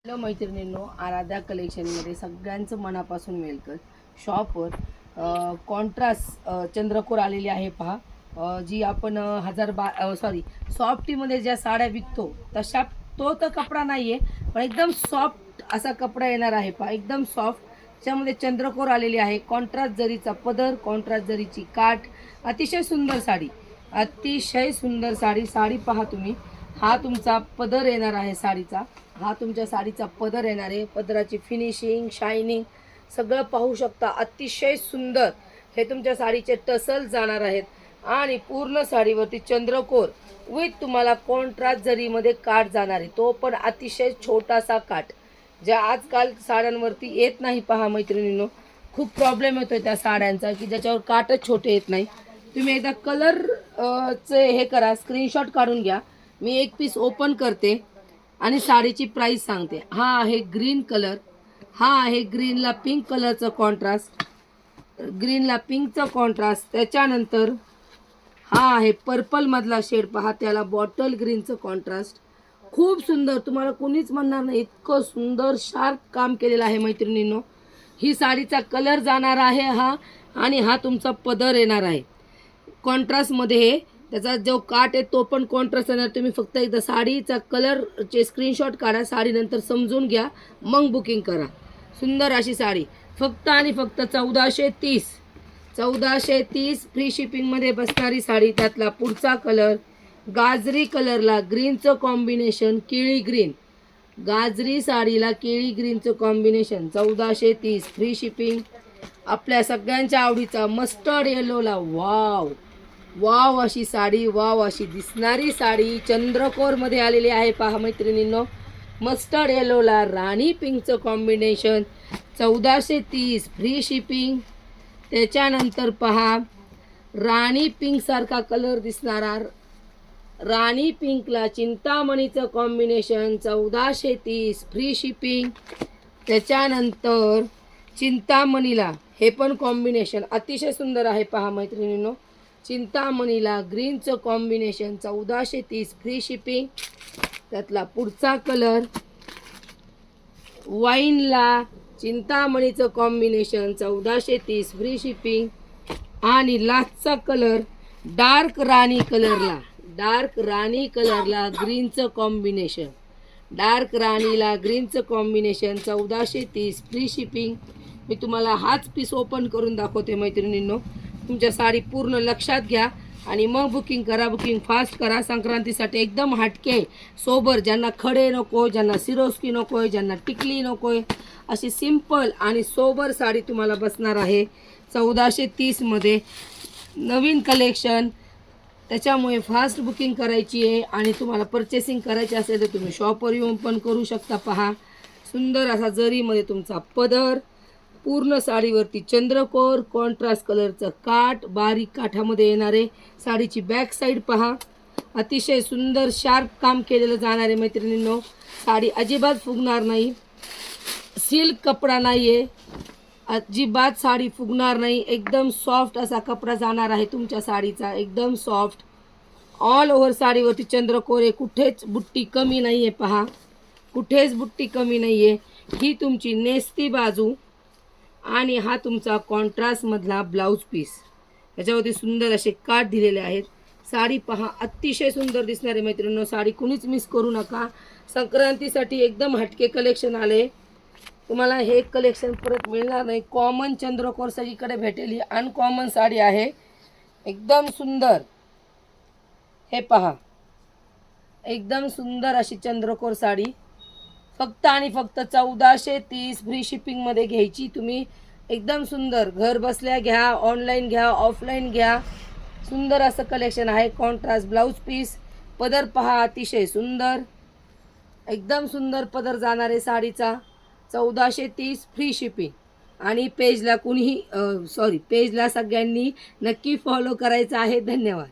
Hello मैत्रिणींनो, आराध्या कलेक्शनमध्ये सगळ्यांचं मनापासून वेलकम. शॉपवर कॉन्ट्रास्ट चंद्रकोर आलेली आहे पहा. जी आपण सॉफ्टीमध्ये ज्या साड्या विकतो तशा तो तर कपडा नाही आहे, पण एकदम सॉफ्ट असा कपडा येणार आहे पहा. एकदम सॉफ्ट, त्याच्यामध्ये चंद्रकोर आलेली आहे. कॉन्ट्रास्ट जरीचा पदर, कॉन्ट्रास्ट जरीची काठ. अतिशय सुंदर साडी, अतिशय सुंदर साडी. साडी पहा तुम्ही. हा तुमचा पदर येणार आहे साडीचा. हा तुमच्या साडीचा पदर येणार आहे. पदराची फिनिशिंग, शायनिंग सगळं पाहू शकता. अतिशय सुंदर हे तुमच्या साडीचे टसल जाणार आहेत आणि पूर्ण साडीवरती चंद्रकोर विथ तुम्हाला कॉन्ट्रास्ट जरीमध्ये काठ जाणार आहे. तो पण अतिशय छोटासा काठ, ज्या आजकाल साड्यांवरती येत नाही पहा मैत्रिणींनो. खूप प्रॉब्लेम येतोय त्या साड्यांचा की ज्याच्यावर काठच छोटे येत नाही. तुम्ही एकदा कलर चे हे करा, स्क्रीनशॉट काढून घ्या. मी एक पीस ओपन करते आणि साडीची प्राइस सांगते. हा आहे ग्रीन कलर, हा आहे ग्रीनला पिंक कलरचं कॉन्ट्रास्ट, ग्रीनला पिंकचं कॉन्ट्रास्ट. त्याच्यानंतर हा आहे पर्पल मधला शेड पहा, त्याला बॉटल ग्रीनचं कॉन्ट्रास्ट. खूप सुंदर, तुम्हाला कोणीच म्हणणार नाही इतकं सुंदर शार्प काम केलेलं आहे मैत्रिणींनो. ही साडीचा कलर जाणार आहे हा, आणि हा तुमचा पदर येणार आहे कॉन्ट्रास्टमध्ये. त्याचा जो काठ आहे तो पण कॉन्ट्रास्ट येणार. तुम्ही फक्त एकदा साडीचा कलरचे स्क्रीनशॉट काढा, साडीनंतर समजून घ्या, मग बुकिंग करा. सुंदर अशी साडी फक्त आणि फक्त 1430. 1430 फ्री शिपिंगमध्ये बसणारी साडी. त्यातला पुढचा कलर गाजरी कलरला ग्रीनचं कॉम्बिनेशन, केळी ग्रीन. गाजरी साडीला केळी ग्रीनचं कॉम्बिनेशन. 1430 free shipping. आपल्या सगळ्यांच्या आवडीचा मस्टर्ड येलोला वाव वाव अशी साडी, वाव अशी दिसणारी साडी चंद्रकोरमध्ये आलेली आहे पहा मैत्रिणींनो. मस्टर्ड येलोला राणी पिंकचं कॉम्बिनेशन. 1430 free shipping. त्याच्यानंतर पहा राणी पिंकसारखा कलर दिसणारा, राणी पिंकला चिंतामणीचं कॉम्बिनेशन. 1430 free shipping. त्याच्यानंतर चिंतामणीला हे पण कॉम्बिनेशन अतिशय सुंदर आहे पहा मैत्रिणींनो. चिंतामणीला ग्रीनचं कॉम्बिनेशन. 1430 free shipping. त्यातला पुढचा कलर वाईनला चिंतामणीचं कॉम्बिनेशन. 1430 free shipping. आणि लास्टचा कलर डार्क राणी कलरला, डार्क राणी कलरला ग्रीनचं कॉम्बिनेशन. डार्क राणीला ग्रीनचं कॉम्बिनेशन. 1430 free shipping. मी तुम्हाला हाच पीस ओपन करून दाखवते मैत्रिणींनो. तुमच्या साडी पूर्ण लक्षात घ्या आणि मग बुकिंग करा. बुकिंग फास्ट करा. संक्रांतीसाठी एकदम हटके सोबर, ज्यांना खडे नको, ज्यांना सिरोस्की नको आहे, ज्यांना टिकली नको आहे, अशी सिंपल आणि सोबर साडी तुम्हाला बसणार आहे 1430मध्ये. नवीन कलेक्शन, त्याच्यामुळे फास्ट बुकिंग करायची आहे. आणि तुम्हाला परचेसिंग करायची असेल तर तुम्ही शॉपवर येऊन पण करू शकता. पहा सुंदर असा जरीमध्ये तुमचा पदर, पूर्ण साडीवरती चंद्रकोर, कॉन्ट्रास्ट कलरचं काठ, बारीक काठामध्ये येणारे. साडीची बॅक साईड पहा, अतिशय सुंदर शार्प काम केलेलं जाणार आहे मैत्रिणींनो. साडी अजिबात फुगणार नाही, सिल्क कपडा नाही आहे, अजिबात साडी फुगणार नाही. एकदम सॉफ्ट असा कपडा जाणार आहे तुमच्या साडीचा, एकदम सॉफ्ट. ऑल ओव्हर साडीवरती चंद्रकोर आहे, कुठेच बुट्टी कमी नाही आहे पहा, कुठेच बुट्टी कमी नाही आहे. ही तुमची नेस्ती बाजू आणि हा तुमचा कॉन्ट्रास्टमधला ब्लाऊज पीस. याच्यावरती सुंदर असे काठ दिलेले आहेत. साडी पहा अतिशय सुंदर दिसणार आहे मैत्रिणींनो. साडी कुणीच मिस करू नका. संक्रांतीसाठी एकदम हटके कलेक्शन आले. तुम्हाला हे कलेक्शन परत मिळणार नाही. कॉमन चंद्रकोर सगळीकडे भेटेल. ही अनकॉमन साडी आहे, एकदम सुंदर. हे पहा एकदम सुंदर अशी चंद्रकोर साडी. फक्त आणि फक्त 1430 फ्री शिपिंगमध्ये घ्यायची तुम्ही. एकदम सुंदर, घर बसल्या घ्या, ऑनलाईन घ्या, ऑफलाईन घ्या. सुंदर असं कलेक्शन आहे. Contrast blouse piece. पदर पहा अतिशय सुंदर, एकदम सुंदर पदर जाणार आहे साडीचा. 1430 फ्री शिपिंग. आणि पेजला कुणीही पेजला सगळ्यांनी नक्की फॉलो करायचं आहे. धन्यवाद.